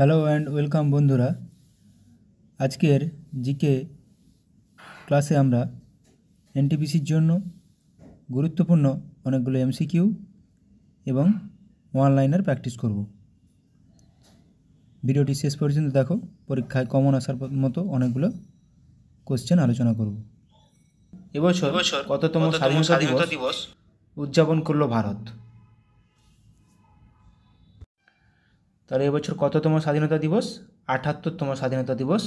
Hello and welcome বন্ধুরা। আজকের GK ক্লাসে আমরা এনটিপিসির জন্য গুরুত্বপূর্ণ অনেকগুলো এমসিকিউ এবং ওয়ান লাইনার প্র্যাকটিস করব। ভিডিওটি শেষ পর্যন্ত দেখো, পরীক্ষায় কমন আসার মতো অনেকগুলো কোশ্চেন আলোচনা করব। এবছর কততম স্বাধীনতা দিবস উদযাপন করলো ভারত? তাহলে এবছর কততম স্বাধীনতা দিবস? ৭৮তম স্বাধীনতা দিবস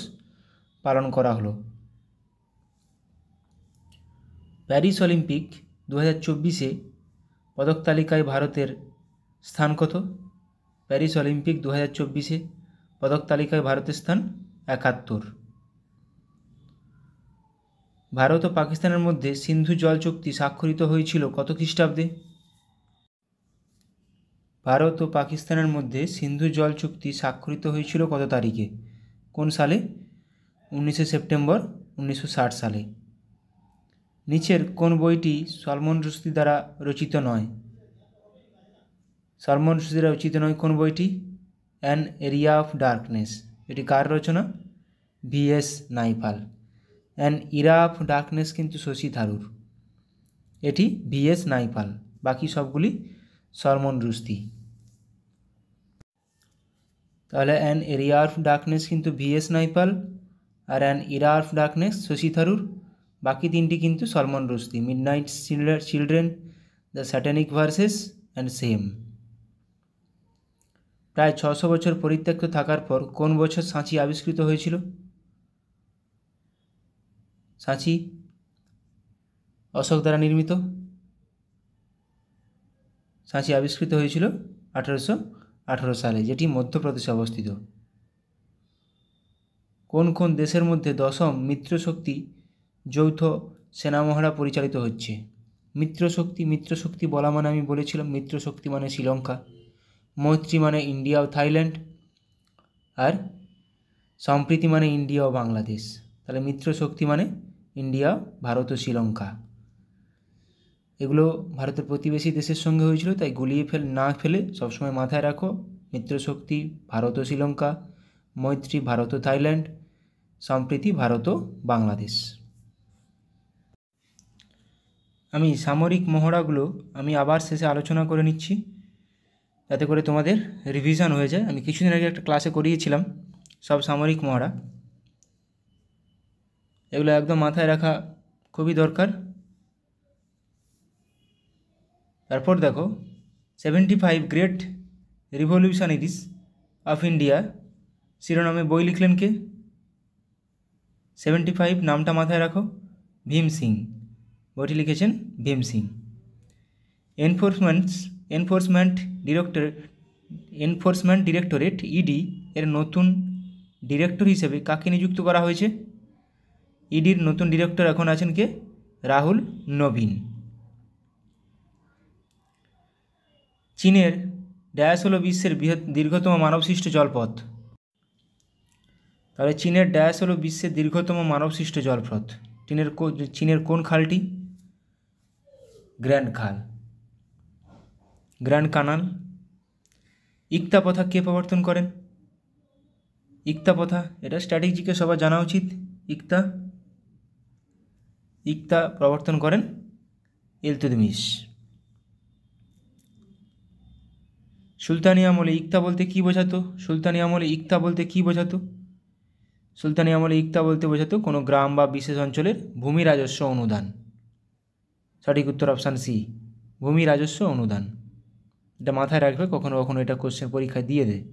পালন করা হলো। প্যারিস অলিম্পিক 2024-এ পদক তালিকায় ভারতের স্থান কত? প্যারিস অলিম্পিক 2024-এ পদক তালিকায় ভারতের স্থান ৭১। ভারত ও পাকিস্তানের মধ্যে সিন্ধু জল চুক্তি স্বাক্ষরিত হয়েছিল কত খ্রিস্টাব্দে? ভারত ও পাকিস্তানের মধ্যে সিন্ধু জল চুক্তি স্বাক্ষরিত হয়েছিল কত তারিখে? কোন সালে? 19শে সেপ্টেম্বর 1960 সালে। নিচের কোন বইটি সলমন রুশদি দ্বারা রচিত নয়? সলমন রুশদি দ্বারা রচিত নয় কোন বইটি? An area of darkness. এটি কার রচনা? VS Naipaul. An era of darkness কিন্তু শশী থারুর, এটি ভিএস নাইপাল। বাকি সবগুলি সলমন রুশদি। তাহলে অ্যান এরিয়া অফ ডার্কনেস কিন্তু ভিএস নাইপাল, আর an era of darkness Shashi Tharoor. বাকি তিনটি কিন্তু Salman Rushdie. Midnight children, the satanic verses and shame. প্রায় 600 বছর পরিত্যক্ত থাকার পর কোন বছর সাঁচি আবিষ্কৃত হয়েছিল? সাঁচি অশোক দ্বারা নির্মিত। সাঁচি আবিষ্কৃত হয়েছিল 1818 সালে, যেটি মধ্যপ্রদেশে অবস্থিত। কোন কোন দেশের মধ্যে 10ম মিত্রশক্তি যৌথ সেনামহড়া পরিচালিত হচ্ছে? মিত্রশক্তি বলা মানে আমি বলেছিলাম, মিত্রশক্তি মানে শ্রীলঙ্কা, মৈত্রী মানে ইন্ডিয়া ও থাইল্যান্ড, আর সম্প্রীতি মানে ইন্ডিয়া ও বাংলাদেশ। তাহলে মিত্রশক্তি মানে ইন্ডিয়া, ভারত ও শ্রীলঙ্কা। এগুলো ভারতের প্রতিবেশী দেশের সঙ্গে হয়েছিল, তাই গুলিয়ে না ফেলে সবসময় মাথায় রাখো, মিত্রশক্তি ভারত ও শ্রীলঙ্কা, মৈত্রী ভারত ও থাইল্যান্ড, সম্প্রীতি ভারত ও বাংলাদেশ। আমি সামরিক মহড়াগুলো আবার শেষে আলোচনা করে নিচ্ছি, যাতে করে তোমাদের রিভিশন হয়ে যায়। আমি কিছুদিন আগে একটা ক্লাসে করিয়েছিলাম সব সামরিক মহড়া, এগুলো একদম মাথায় রাখা খুবই দরকার। তারপর দেখো 75 গ্রেট রিভলিউশনারিজ অফ ইন্ডিয়া শিরোনামে বই লিখলেন কে? 75 নামটা মাথায় রাখো, ভীম সিং। বইটি লিখেছেন Bhim Singh. Enforcement directorate ED এর নতুন ডিরেক্টর হিসেবে কাকে নিযুক্ত করা হয়েছে? ইডির নতুন ডিরেক্টর এখন আছেন কে? রাহুল নবীন। চীনের ড্যাশ হলো বিশ্বের দীর্ঘতম মানবসৃষ্ট জলপথ? তাহলে চীনের ড্যাশ হলো বিশ্বের দীর্ঘতম মানবসৃষ্ট জলপথ। চীনের কোন খালটি? Grand Canal. ইকতা প্রথা কে প্রবর্তন করেন? ইকতা প্রথা, এটা স্ট্র্যাটেজিকে সবার জানা উচিত। ইকতা প্রবর্তন করেন ইলতুৎমিশ। সুলতানি আমলে ইকতা বলতে কী বোঝাতো? সুলতানি আমলে ইকতা বলতে বোঝাতো কোনো গ্রাম বা বিশেষ অঞ্চলের ভূমি রাজস্ব অনুদান। সঠিক উত্তর অপশান সি, ভূমি রাজস্ব অনুদান। এটা মাথায় রাখবে, কখনো কখনো এটা কোশ্চেন পরীক্ষায় দিয়ে দেয়।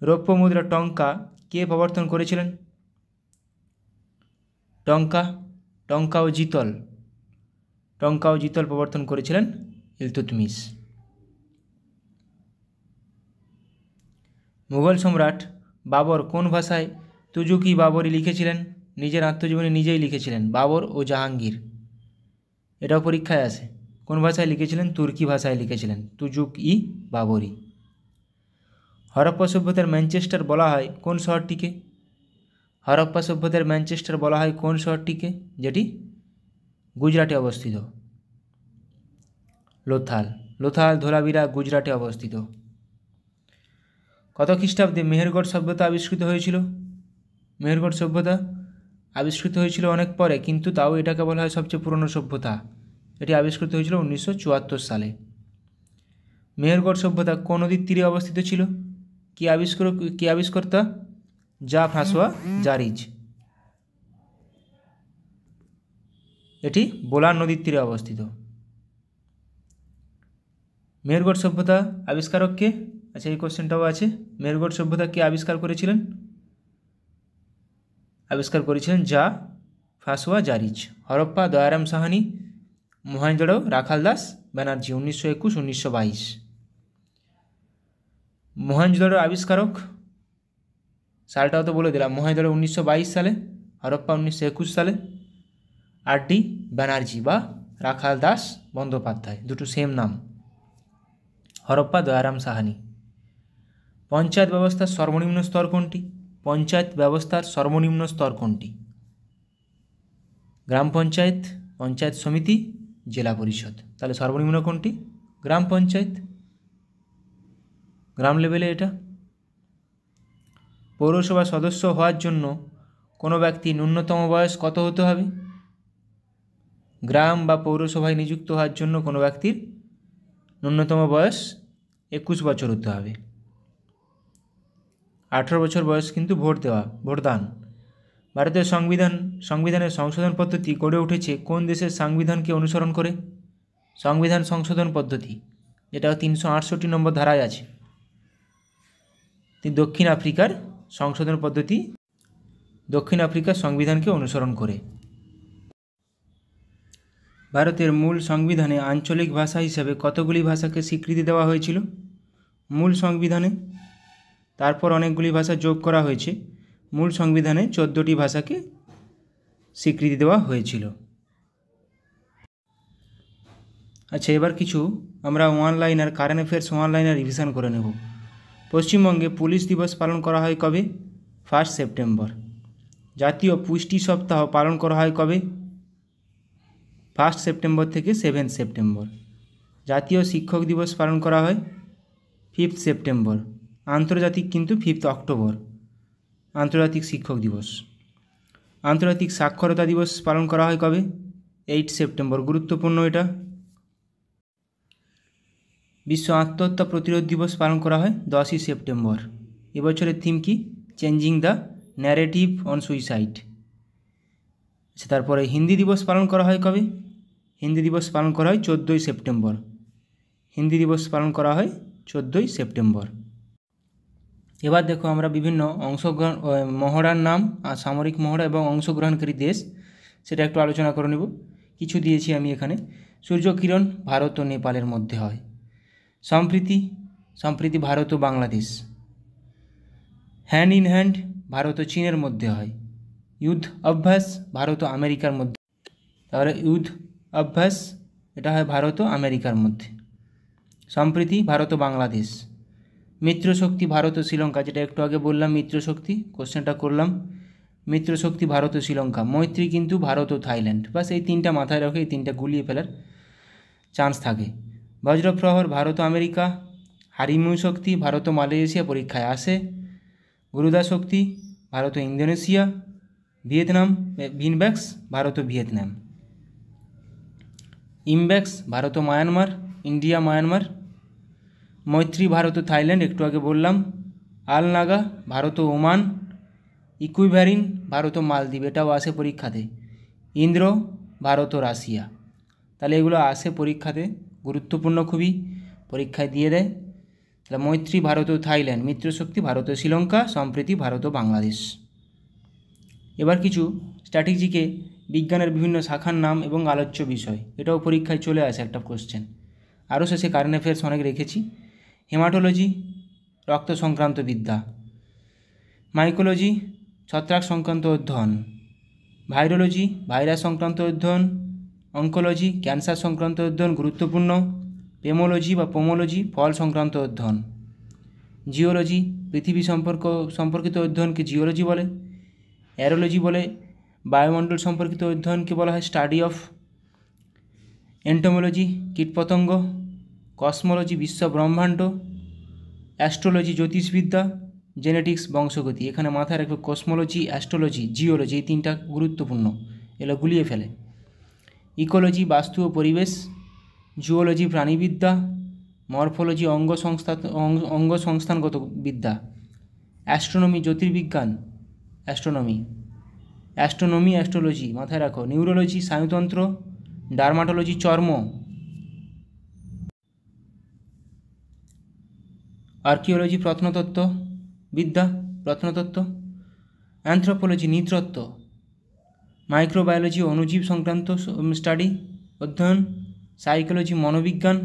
রৌপ্য মুদ্রা টঙ্কা কে প্রবর্তন করেছিলেন? টঙ্কা ও জিতল প্রবর্তন করেছিলেন ইলতুৎমিশ। মুঘল সম্রাট বাবর কোন ভাষায় তুজুক-ই-বাবরি লিখেছিলেন? নিজের আত্মজীবনী নিজেই লিখেছিলেন, বাবর ও জাহাঙ্গীর। এটাও পরীক্ষায় আসে। কোন ভাষায় লিখেছিলেন? তুর্কি ভাষায় লিখেছিলেন, তুজুক-ই-বাবরি। হরপ্পা সভ্যতার ম্যানচেস্টার বলা হয় কোন শহরটিকে? যেটি গুজরাটে অবস্থিত। লোথাল, ধোলাভিরা গুজরাটে অবস্থিত। কত খ্রিস্টাব্দে মেহেরগড় সভ্যতা আবিষ্কৃত হয়েছিল? মেহেরগড় সভ্যতা আবিষ্কৃত হয়েছিল অনেক পরে, কিন্তু তাও এটাকে বলা হয় সবচেয়ে পুরনো সভ্যতা। এটি আবিষ্কৃত হয়েছিল 1974 সালে। মেহেরগড় সভ্যতা কোন নদীর তীরে অবস্থিত ছিল? কি আবিষ্কর্তা? জা ফ্রাঁসোয়া জারিজ। এটি বোলান নদীর তীরে অবস্থিত। মেহেরগড় সভ্যতা আবিষ্কারক কে? আচ্ছা, এই কোশ্চেনটাও আছে। মেহেরগড় সভ্যতা কে আবিষ্কার করেছিলেন? আবিষ্কার করেছিলেন জা ফ্রাঁসোয়া জারিজ। হরপ্পা দয়ারাম সাহানি, মহেঞ্জোদড়ো রাখালদাস ব্যানার্জি, 1921-1922। মহেঞ্জোদড়োর আবিষ্কারক সালটাও তো বলে দিলাম। মহেঞ্জোদড়ো 1922 সালে, হরপ্পা 1921 সালে। আর.ডি. ব্যানার্জি বা রাখালদাস বন্দ্যোপাধ্যায়, দুটো সেম নাম। হরপ্পা দয়ারাম সাহানি। পঞ্চায়েত ব্যবস্থার সর্বনিম্ন স্তর কোনটি? পঞ্চায়েত ব্যবস্থার সর্বনিম্ন স্তর কোনটি? গ্রাম পঞ্চায়েত, পঞ্চায়েত সমিতি, জেলা পরিষদ। তাহলে সর্বনিম্ন কোনটি? গ্রাম পঞ্চায়েত, গ্রাম লেভেলে এটা। পৌরসভা সদস্য হওয়ার জন্য কোনো ব্যক্তির ন্যূনতম বয়স কত হতে হবে? গ্রাম বা পৌরসভায় নিযুক্ত হওয়ার জন্য কোনো ব্যক্তির ন্যূনতম বয়স 21 বছর হতে হবে। 18 বছর বয়স কিন্তু ভোটদান। ভারতের সংবিধানের সংশোধন পদ্ধতি গড়ে উঠেছে কোন দেশের সংবিধানকে অনুসরণ করে? সংবিধান সংশোধন পদ্ধতি, যেটা 368 নম্বর ধারায় আছে। দক্ষিণ আফ্রিকার সংশোধন পদ্ধতি দক্ষিণ আফ্রিকার সংবিধানকে অনুসরণ করে। ভারতের মূল সংবিধানে আঞ্চলিক ভাষা হিসেবে কতগুলি ভাষাকে স্বীকৃতি দেওয়া হয়েছিল? মূল সংবিধানে, তারপর অনেকগুলি ভাষা যোগ করা হয়েছে। মূল সংবিধানে 14টি ভাষাকে স্বীকৃতি দেওয়া হয়েছিল। আচ্ছা, এবার কিছু আমরা one-liner current affairs one-liner revision করে নেব। পশ্চিমবঙ্গে পুলিশ দিবস পালন করা হয় কবে? 1 সেপ্টেম্বর। জাতীয় পুষ্টি সপ্তাহ পালন করা হয় কবে? 1 সেপ্টেম্বর থেকে 7 সেপ্টেম্বর। জাতীয় শিক্ষক দিবস পালন করা হয় 5 সেপ্টেম্বর। আন্তর্জাতিক কিন্তু 5 অক্টোবর, আন্তর্জাতিক শিক্ষক দিবস। আন্তর্জাতিক সাক্ষরতা দিবস পালন করা হয় কবে? 8 সেপ্টেম্বর। গুরুত্বপূর্ণ এটা। বিশ্ব আত্মহত্যা প্রতিরোধ দিবস পালন করা হয় 10ই সেপ্টেম্বর। এবছরের থিম কি? Changing the narrative on suicide. আচ্ছা, তারপরে হিন্দি দিবস পালন করা হয় কবে? হিন্দি দিবস পালন করা হয় 14ই সেপ্টেম্বর। হিন্দি দিবস পালন করা হয় 14ই সেপ্টেম্বর। এবার দেখো আমরা বিভিন্ন মহড়ার নাম আর সামরিক মহড়া এবং অংশগ্রহণকারী দেশ, সেটা একটু আলোচনা করে নেব। কিছু দিয়েছি আমি এখানে। সূর্যকিরণ ভারত ও নেপালের মধ্যে হয়। সম্প্রীতি ভারত ও Bangladesh. Hand in hand Bharat ও চীনের মধ্যে হয়। যুদ্ধ অভ্যাস ভারত ও আমেরিকার মধ্যে। তাহলে যুদ্ধ অভ্যাস এটা হয় ভারত ও আমেরিকার মধ্যে। সম্প্রীতি ভারত ও বাংলাদেশ। মিত্রশক্তি ভারত ও শ্রীলঙ্কা, যেটা একটু আগে বললাম মিত্রশক্তি, কোশ্চেনটা করলাম। মিত্রশক্তি ভারত ও শ্রীলঙ্কা। মৈত্রী কিন্তু ভারত ও থাইল্যান্ড। বাস এই তিনটা মাথায় রাখে, এই তিনটা গুলিয়ে ফেলার চান্স থাকে। বজ্রপ্রহর ভারত ও আমেরিকা। হারিমু শক্তি ভারত ও মালয়েশিয়া পরীক্ষায় আসে। গুরুদা শক্তি ভারত ও ইন্দোনেশিয়া। ভিনব্যাক্স ভারত ও ভিয়েতনাম। ইমব্যাক্স ভারত ও মায়ানমার, ইন্ডিয়া মায়ানমার। মৈত্রী ভারত ও থাইল্যান্ড, একটু আগে বললাম। আল নাগা ভারত ও ওমান। ইকুইভ্যারিন ভারত ও মালদ্বীপ, এটাও আসে পরীক্ষাতে। ইন্দ্র ভারত ও রাশিয়া। তাহলে এগুলো আসে পরীক্ষাতে, গুরুত্বপূর্ণ খুবই, পরীক্ষায় দিয়ে দেয়। তাহলে মৈত্রী ভারত ও থাইল্যান্ড, মিত্রশক্তি ভারত ও শ্রীলঙ্কা, সম্প্রীতি ভারত ও বাংলাদেশ। এবার কিছু স্ট্র্যাটেজিকে বিজ্ঞানের বিভিন্ন শাখার নাম এবং আলোচ্য বিষয়, এটাও পরীক্ষায় চলে আসে একটা কোশ্চেন। আরও শেষে কারেন্ট অ্যাফেয়ার্স অনেক রেখেছি। হেমাটোলজি রক্ত সংক্রান্ত বিদ্যা। মাইকোলজি ছত্রাক সংক্রান্ত অধ্যয়ন। ভাইরোলজি ভাইরাস সংক্রান্ত অধ্যয়ন। অঙ্কোলজি ক্যান্সার সংক্রান্ত অধ্যয়ন, গুরুত্বপূর্ণ। পেমোলজি বা পোমোলজি ফল সংক্রান্ত অধ্যয়ন। জিওলজি পৃথিবী সম্পর্কিত অধ্যয়নকে জিওলজি বলে। অ্যারোলজি বলে বায়ুমণ্ডল সম্পর্কিত অধ্যয়নকে বলা হয় স্টাডি অফ। এন্টোমোলজি কীটপতঙ্গ। কসমোলজি বিশ্ব ব্রহ্মাণ্ড। অ্যাস্ট্রোলজি জ্যোতিষবিদ্যা, জেনেটিক্স বংশগতি। এখানে মাথায় রাখবে কসমোলজি, অ্যাস্ট্রোলজি, জিওলজি, এই তিনটা গুরুত্বপূর্ণ, এগুলো গুলিয়ে ফেলে। ইকোলজি বাস্তু ও পরিবেশ, জুওলজি প্রাণীবিদ্যা, মরফোলজি অঙ্গ সংস্থানগত বিদ্যা, অ্যাস্ট্রোনমি জ্যোতির্বিজ্ঞান, অ্যাস্ট্রোনমি অ্যাস্ট্রোলজি মাথায় রাখো, নিউরোলজি স্নায়ুতন্ত্র, ডার্মাটোলজি চর্ম, আর্কিওলজি প্রত্নতত্ত্ব বিদ্যা, প্রত্নতত্ত্ব, অ্যানথ্রোপোলজি নৃতত্ত্ব, মাইক্রোবায়োলজি অণুজীব সংক্রান্ত স্টাডি অধ্যয়ন, সাইকোলজি মনোবিজ্ঞান,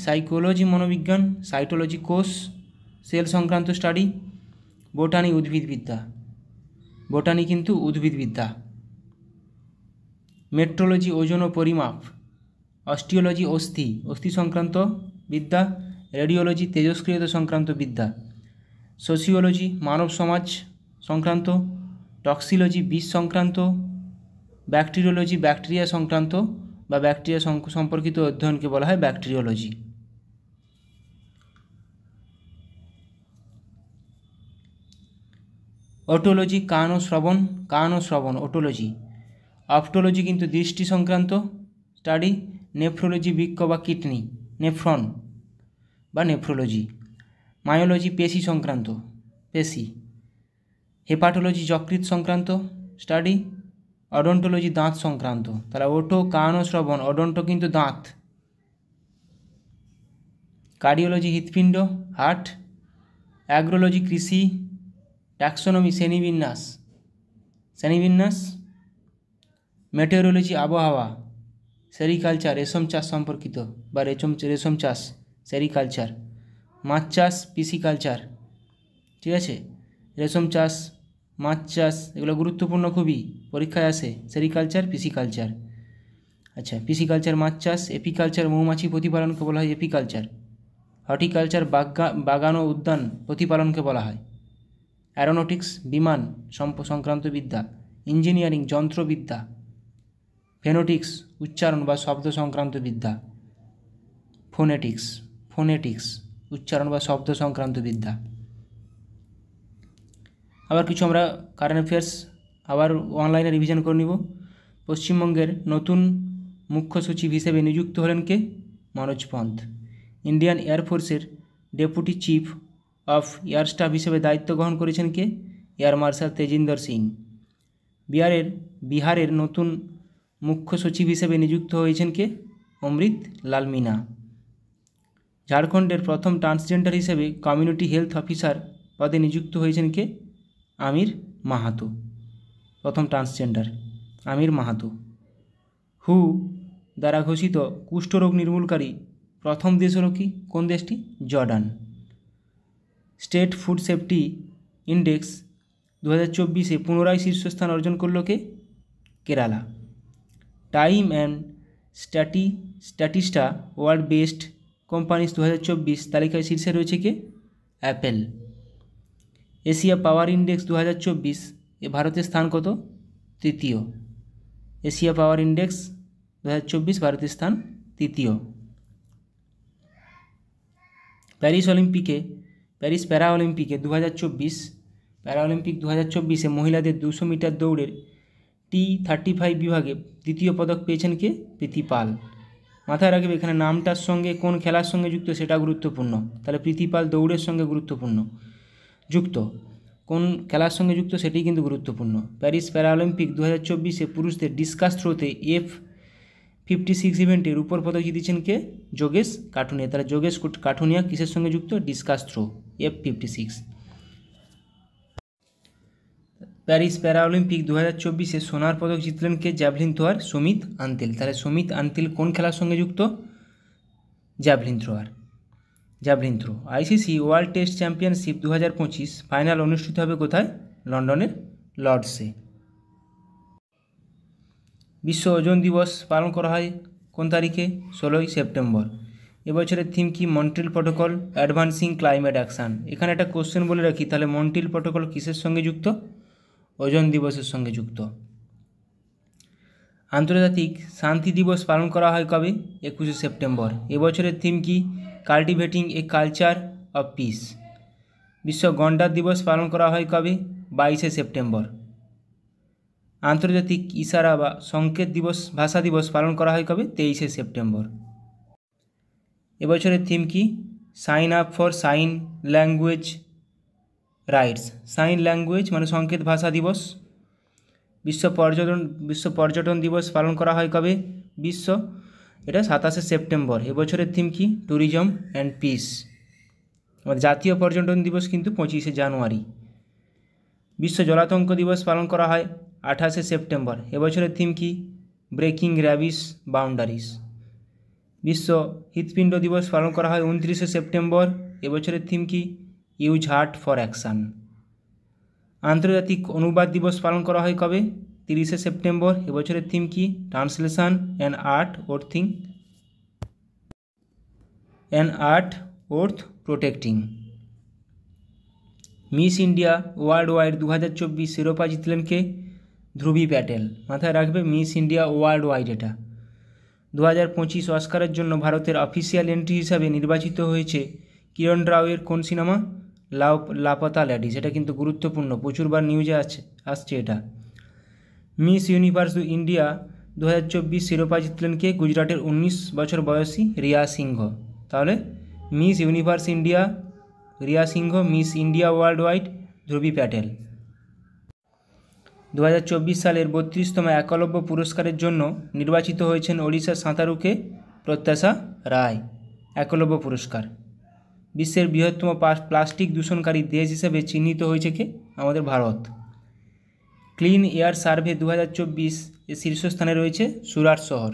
সাইকোলজি মনোবিজ্ঞান, সাইটোলজি কোষ সেল সংক্রান্ত স্টাডি, বোটানি উদ্ভিদবিদ্যা, বোটানি কিন্তু উদ্ভিদবিদ্যা, মেট্রোলজি ওজন ও পরিমাপ, অস্টিওলজি অস্থি সংক্রান্ত বিদ্যা, রেডিওলজি তেজস্ক্রিয়তা সংক্রান্ত বিদ্যা, সোসিওলজি মানব সমাজ সংক্রান্ত, টক্সিলজি বিষ সংক্রান্ত, ব্যাকটেরিওলজি ব্যাকটেরিয়া সংক্রান্ত বা ব্যাকটেরিয়া সম্পর্কিত অধ্যয়নকে বলা হয় ব্যাকটেরিওলজি। অটোলজি কান ও শ্রবণ অটোলজি। অপটোলজি কিন্তু দৃষ্টি সংক্রান্ত স্টাডি, নেফ্রোলজি বৃক্ক বা কিডনি, নেফ্রন বা নেফ্রোলজি, মায়োলজি পেশি সংক্রান্ত পেশি, হেপাটোলজি যকৃৎ সংক্রান্ত স্টাডি, অডন্টোলজি দাঁত সংক্রান্ত। তাহলে ওটো কান ও শ্রবণ, অডন্টো কিন্তু দাঁত, কার্ডিওলজি হৃৎপিণ্ড হার্ট, অ্যাগ্রোলজি কৃষি, ট্যাক্সোনমি শ্রেণীবিন্যাস, মেটেওরোলজি আবহাওয়া, সেরিকালচার রেশম চাষ সম্পর্কিত বা রেশম চাষ সেরিকালচার, মাছ চাষ পিসিকালচার, ঠিক আছে, রেশম চাষ মাছ চাষ এগুলো গুরুত্বপূর্ণ খুবই, পরীক্ষায় আসে, সেরিকালচার পিসিকালচার। আচ্ছা, পিসিকালচার মাছ চাষ, এপিকালচার মৌমাছি প্রতিপালনকে বলা হয় এপিকালচার, হর্টিকালচার বাগান ও উদ্যান প্রতিপালনকে বলা হয়, অ্যারোনটিক্স বিমান সংক্রান্ত বিদ্যা, ইঞ্জিনিয়ারিং যন্ত্রবিদ্যা, ফেনোটিক্স উচ্চারণ বা শব্দ সংক্রান্ত বিদ্যা, ফোনেটিক্স উচ্চারণ বা শব্দ সংক্রান্ত বিদ্যা। আবার কিছু আমরা কারেন্ট অ্যাফেয়ার্স আবার অনলাইনে রিভিশন করে নিব। পশ্চিমবঙ্গের নতুন মুখ্য সচিব হিসেবে নিযুক্ত হলেন কে? মনোজ পন্থ। ইন্ডিয়ান এয়ারফোর্সের deputy chief of air staff হিসেবে দায়িত্ব গ্রহণ করেছেন কে? Air marshal Tejinder Singh. বিহারের নতুন মুখ্য সচিব হিসেবে নিযুক্ত হয়েছেন কে? অমৃত লাল মিনা। ঝাড়খণ্ডের প্রথম ট্রান্সজেন্ডার হিসেবে কমিউনিটি হেলথ অফিসার পদে নিযুক্ত হয়েছেন কে? আমির মাহাতো। প্রথম ট্রান্সজেন্ডার আমির মাহাতো। হু দ্বারা ঘোষিত কুষ্ঠরোগ নির্মূলকারী প্রথম দেশ হল কি? কোন দেশটি? Jordan. State food safety index 2024 পুনরায় শীর্ষস্থান অর্জন করল কে? Kerala. Time and Statista world best companies 2024 তালিকায় শীর্ষে রয়েছে কে? অ্যাপেল। এশিয়া পাওয়ার ইন্ডেক্স 2024 এ ভারতের স্থান কত? তৃতীয়। এশিয়া পাওয়ার ইন্ডেক্স 2024 ভারতের স্থান তৃতীয়। প্যারিস প্যারা অলিম্পিকে 2024 মহিলাদের 200 মিটার দৌড়ের T35 বিভাগে দ্বিতীয় পদক পেয়েছেন কে? প্রীতি পাল। মাথায় রাখবে এখানে নামটার সঙ্গে কোন খেলার সঙ্গে যুক্ত সেটা গুরুত্বপূর্ণ। তাহলে প্রীতি পাল দৌড়ের সঙ্গে গুরুত্বপূর্ণ যুক্ত, কোন খেলার সঙ্গে যুক্ত সেটাই কিন্তু গুরুত্বপূর্ণ। প্যারিস প্যারাঅলিম্পিক 2024 পুরুষদের ডিসকাস থ্রোতে F56 ইভেন্টে রূপোর পদক জিতেছেন কে? যোগেশ কাঠুনিয়া। তাহলে যোগেশ কাঠুনিয়া কিসের সঙ্গে যুক্ত? Discuss throw F56। Paris Paralympic 2024 সোনার পদক জিতলেন কে? Javelin thrower Sumit Antil. তাহলে সুমিত আন্তিল কোন খেলার সঙ্গে যুক্ত? Javelin throw. ICC world test championship 2025 final অনুষ্ঠিত হবে কোথায়? লন্ডনের লর্ডসে। বিশ্ব ওজন দিবস পালন করা হয় কোন তারিখে? 16ই সেপ্টেম্বর। এবছরের থিম কি? Montreal protocol advancing climate action. এখানে একটা কোশ্চেন বলে রাখি, তাহলে মন্ট্রিল প্রটোকল কিসের সঙ্গে যুক্ত? ওজন দিবসের সঙ্গে যুক্ত। আন্তর্জাতিক শান্তি দিবস পালন করা হয় কবে? 21শে সেপ্টেম্বর। এবছরের থিম কি? Cultivating a culture of piece. বিশ্ব গন্ডার দিবস পালন করা হয় কবে? 22শে সেপ্টেম্বর। আন্তর্জাতিক ইশারা বা সংকেত দিবস ভাষা দিবস পালন করা হয় কবে? 23শে সেপ্টেম্বর। এবছরের থিম কি? Sign up for sign language rights. Sign language মানে সংকেত ভাষা দিবস। বিশ্ব পর্যটন দিবস পালন করা হয় কবে? এটা 27শে সেপ্টেম্বর। এবছরের থিম কি? Tourism and piece. আমাদের জাতীয় পর্যটন দিবস কিন্তু 25শে জানুয়ারি। বিশ্ব জলাতঙ্ক দিবস পালন করা হয় 28শে সেপ্টেম্বর। এবছরের থিম কি? Breaking rabies boundaries. বিশ্ব হৃৎপিণ্ড দিবস পালন করা হয় 29শে সেপ্টেম্বর। এবছরের থিম কি? Use heart for action. আন্তর্জাতিক অনুবাদ দিবস পালন করা হয় কবে? 30শে সেপ্টেম্বর। এবছরের থিম কি? Translation and art worth protecting. Miss India world wide 2024 শিরোপা জিতলেন কে? ধ্রুবী প্যাটেল। মাথায় রাখবে মিস ইন্ডিয়া ওয়ার্ল্ড ওয়াইড এটা। 2025 অস্কারের জন্য ভারতের অফিসিয়াল এন্ট্রি হিসাবে নির্বাচিত হয়েছে কিরণ রাওয়ের কোন সিনেমা? লাপতা লেডিস। এটা কিন্তু গুরুত্বপূর্ণ, প্রচুরবার নিউজে আসছে এটা। মিস ইউনিভার্স ইন্ডিয়া 2024 শিরোপা জিতলেন কে? গুজরাটের 19 বছর বয়সী রিয়া সিংহ। তাহলে Miss Universe India Riya Singh, Miss India Worldwide Dhruvi Patel. 2024 সালের 32তম একলব্য পুরস্কারের জন্য নির্বাচিত হয়েছেন ওড়িশার সাঁতারুকে প্রত্যাশা রায়। একলব্য পুরস্কার। বিশ্বের বৃহত্তম প্লাস্টিক দূষণকারী দেশ হিসেবে চিহ্নিত হয়েছে কে? আমাদের ভারত। ক্লিন এয়ার সার্ভে 2024 এর শীর্ষস্থানে রয়েছে সুরাট শহর।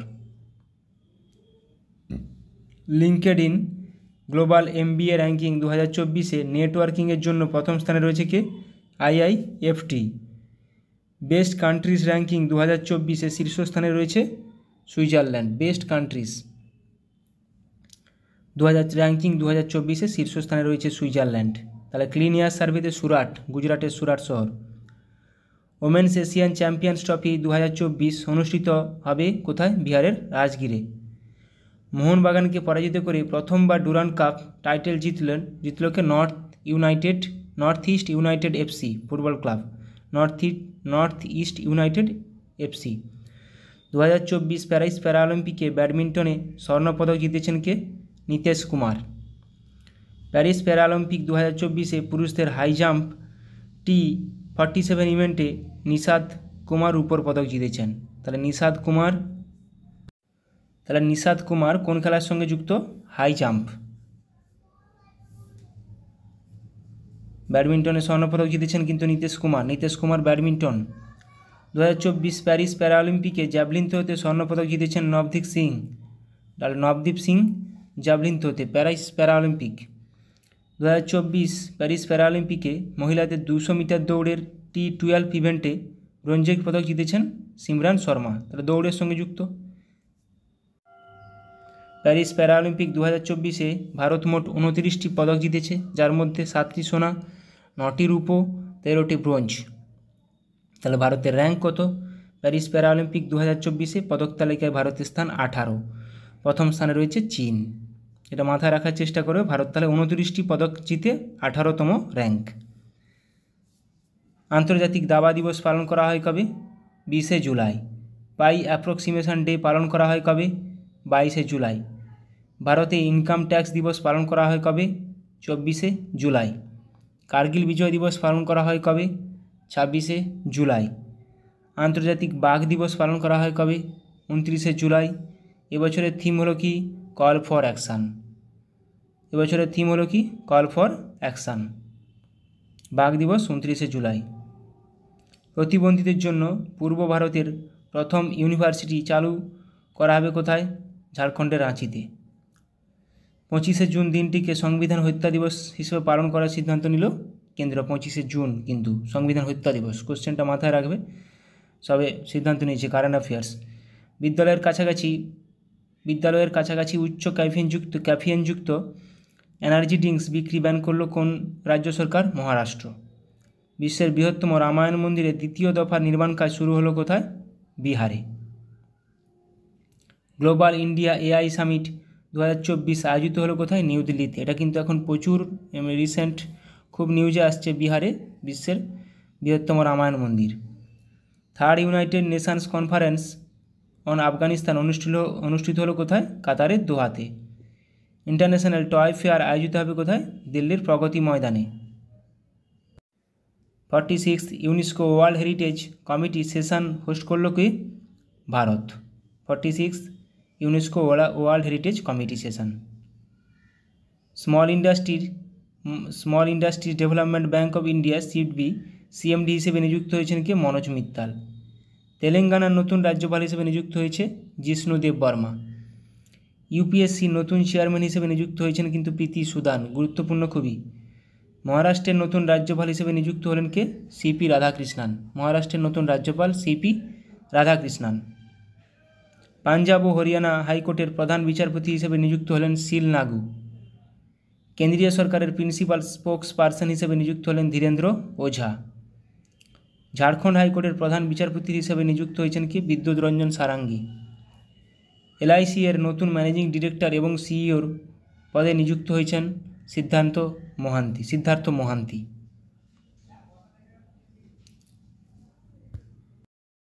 লিঙ্কেডইন গ্লোবাল MBA র্যাঙ্কিং 2024-এ নেটওয়ার্কিংয়ের জন্য প্রথম স্থানে রয়েছে কে? IIFT। বেস্ট কান্ট্রিজ র্যাঙ্কিং 2024-এ শীর্ষস্থানে রয়েছে সুইজারল্যান্ড। বেস্ট কান্ট্রিজ র্যাঙ্কিং 2024-এ শীর্ষস্থানে রয়েছে সুইজারল্যান্ড। তাহলে ক্লিন এয়ার সার্ভেতে সুরাট, গুজরাটের সুরাট শহর। ওমেন্স এশিয়ান চ্যাম্পিয়ন্স ট্রফি 2024 অনুষ্ঠিত হবে কোথায়? বিহারের রাজগীরে। মোহনবাগানকে পরাজিত করে প্রথমবার ডুরান্ড কাপ টাইটেল জিতল কে? North East United FC football club. North East United FC। 2024 Paris প্যারাঅলিম্পিকে ব্যাডমিন্টনে স্বর্ণপদক জিতেছেন কে? নীতেশ কুমার। প্যারিস প্যারাঅলিম্পিক 2024-এ পুরুষদের হাই জাম্প T47 ইভেন্টে নিশাদ কুমার রূপোর পদক জিতেছেন। তাহলে নিশাদ কুমার কোন খেলার সঙ্গে যুক্ত? High jump. ব্যাডমিন্টনে স্বর্ণপদক জিতেছেন কিন্তু নীতেশ কুমার ব্যাডমিন্টন। 2024 প্যারিস প্যারাঅলিম্পিকে জ্যাভলিন থ্রোতে স্বর্ণপদক জিতেছেন নবদীপ সিং জ্যাভলিন থ্রোতে প্যারিস প্যারাঅলিম্পিক। 2024 প্যারিস প্যারাঅলিম্পিকে মহিলাদের 200 মিটার দৌড়ের T12 ইভেন্টে ব্রোঞ্জের পদক জিতেছেন সিমরান শর্মা। তাহলে দৌড়ের সঙ্গে যুক্ত। প্যারিস প্যারাঅলিম্পিক 2024-এ ভারত মোট 29টি পদক জিতেছে, যার মধ্যে 7টি সোনা, 9টি রূপো, 13টি ব্রোঞ্জ। তাহলে ভারতের র্যাঙ্ক কত? প্যারিস প্যারাঅলিম্পিক 2024-এ পদক তালিকায় ভারতের স্থান 18। প্রথম স্থানে রয়েছে চীন। এটা মাথায় রাখার চেষ্টা করবে। ভারত তাহলে 29টি পদক জিতে 18তম র্যাঙ্ক। আন্তর্জাতিক দাবা দিবস পালন করা হয় কবে? 20শে জুলাই। পাই অ্যাপ্রক্সিমেশন ডে পালন করা হয় কবে? 22শে জুলাই। ভারতে ইনকাম ট্যাক্স দিবস পালন করা হয় কবে? 24শে জুলাই। কার্গিল বিজয় দিবস পালন করা হয় কবে? 26শে জুলাই। আন্তর্জাতিক বাঘ দিবস পালন করা হয় কবে? 29শে জুলাই। এবছরের থিম হলো কি? Call for action. বাঘ দিবস 29শে জুলাই। প্রতিবন্ধীদের জন্য পূর্ব ভারতের প্রথম ইউনিভার্সিটি চালু করা হবে কোথায়? ঝাড়খণ্ডের রাঁচিতে। 25শে জুন দিনটিকে সংবিধান হত্যা দিবস হিসেবে পালন করার সিদ্ধান্ত নিল কেন্দ্র। 25শে জুন কিন্তু সংবিধান হত্যা দিবস। কোশ্চেনটা মাথায় রাখবে। সবে সিদ্ধান্ত নিয়েছে কারেন্ট অ্যাফেয়ার্স। বিদ্যালয়ের কাছাকাছি উচ্চ ক্যাফিনযুক্ত এনার্জি ড্রিঙ্কস বিক্রি ব্যান করল কোন রাজ্য সরকার? মহারাষ্ট্র। বিশ্বের বৃহত্তম রামায়ণ মন্দিরের দ্বিতীয় দফার নির্মাণ কাজ শুরু হলো কোথায়? বিহারে। গ্লোবাল ইন্ডিয়া AI সামিট 2024 আয়োজিত হলো কোথায়? নিউ দিল্লিতে। এটা কিন্তু এখন প্রচুর রিসেন্ট খুব নিউজে আসছে, বিহারে বিশ্বের বৃহত্তম রামায়ণ মন্দির। Third United Nations conference on Afghanistan অনুষ্ঠিত হলো কোথায়? কাতারের দোহাতে। ইন্টারন্যাশনাল টয় ফেয়ার আয়োজিত হবে কোথায়? দিল্লির প্রগতি ময়দানে। 46 UNESCO world heritage committee session host করলো কি? Bharat. 46 UNESCO world heritage committee session. Small industries development bank of India CMD হিসেবে নিযুক্ত হয়েছেন কে? মনোজ মিত্তাল। তেলেঙ্গানার নতুন রাজ্যপাল হিসেবে নিযুক্ত হয়েছে জিষ্ণু দেব বর্মা। ইউপিএসসির নতুন চেয়ারম্যান হিসেবে নিযুক্ত হয়েছেন কিন্তু প্রীতি সুদান, গুরুত্বপূর্ণ খুবই। মহারাষ্ট্রের নতুন রাজ্যপাল হিসেবে নিযুক্ত হলেন কে? সিপি রাধাকৃষ্ণান। মহারাষ্ট্রের নতুন রাজ্যপাল সিপি রাধাকৃষ্ণান। পাঞ্জাব ও হরিয়ানা হাইকোর্টের প্রধান বিচারপতি হিসেবে নিযুক্ত হলেন শিল নাগু। কেন্দ্রীয় সরকারের প্রিন্সিপাল স্পোক্স পারসন হিসেবে নিযুক্ত হলেন ধীরেন্দ্র ওঝা। ঝাড়খণ্ড হাইকোর্টের প্রধান বিচারপতি হিসেবে নিযুক্ত হয়েছেন কি? বিদ্যুৎ রঞ্জন সারাঙ্গী। এলআইসি এর নতুন ম্যানেজিং ডিরেক্টর এবং সিইওর পদে নিযুক্ত হয়েছেন সিদ্ধার্থ মোহান্তি।